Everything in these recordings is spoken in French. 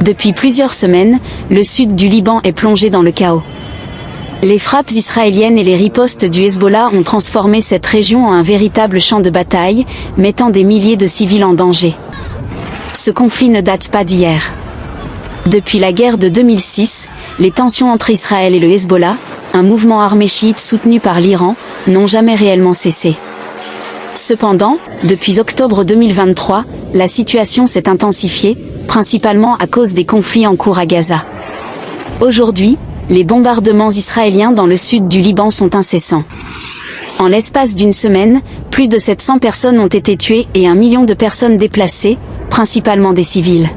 Depuis plusieurs semaines, le sud du Liban est plongé dans le chaos. Les frappes israéliennes et les ripostes du Hezbollah ont transformé cette région en un véritable champ de bataille, mettant des milliers de civils en danger. Ce conflit ne date pas d'hier. Depuis la guerre de 2006, les tensions entre Israël et le Hezbollah, un mouvement armé chiite soutenu par l'Iran, n'ont jamais réellement cessé. Cependant, depuis octobre 2023, la situation s'est intensifiée, principalement à cause des conflits en cours à Gaza. Aujourd'hui, les bombardements israéliens dans le sud du Liban sont incessants. En l'espace d'une semaine, plus de 700 personnes ont été tuées et 1 million de personnes déplacées, principalement des civils.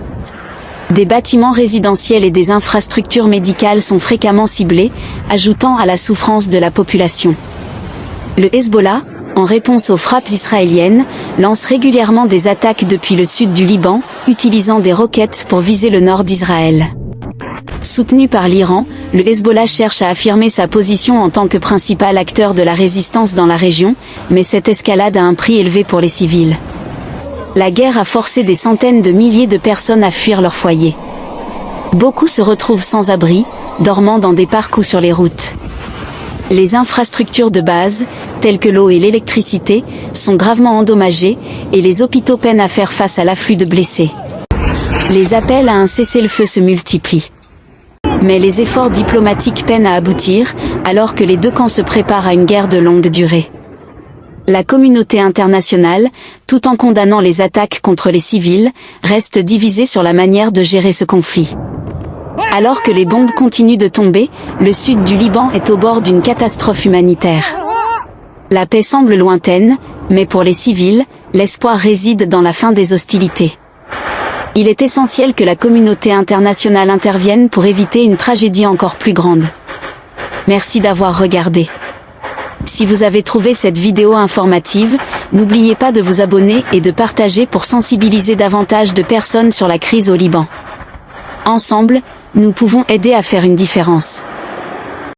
Des bâtiments résidentiels et des infrastructures médicales sont fréquemment ciblés, ajoutant à la souffrance de la population. Le Hezbollah, en réponse aux frappes israéliennes, lance régulièrement des attaques depuis le sud du Liban, utilisant des roquettes pour viser le nord d'Israël. Soutenu par l'Iran, le Hezbollah cherche à affirmer sa position en tant que principal acteur de la résistance dans la région, mais cette escalade a un prix élevé pour les civils. La guerre a forcé des centaines de milliers de personnes à fuir leur foyer. Beaucoup se retrouvent sans abri, dormant dans des parcs ou sur les routes. Les infrastructures de base, telles que l'eau et l'électricité, sont gravement endommagées, et les hôpitaux peinent à faire face à l'afflux de blessés. Les appels à un cessez-le-feu se multiplient. Mais les efforts diplomatiques peinent à aboutir, alors que les deux camps se préparent à une guerre de longue durée. La communauté internationale, tout en condamnant les attaques contre les civils, reste divisée sur la manière de gérer ce conflit. Alors que les bombes continuent de tomber, le sud du Liban est au bord d'une catastrophe humanitaire. La paix semble lointaine, mais pour les civils, l'espoir réside dans la fin des hostilités. Il est essentiel que la communauté internationale intervienne pour éviter une tragédie encore plus grande. Merci d'avoir regardé. Si vous avez trouvé cette vidéo informative, n'oubliez pas de vous abonner et de partager pour sensibiliser davantage de personnes sur la crise au Liban. Ensemble, nous pouvons aider à faire une différence.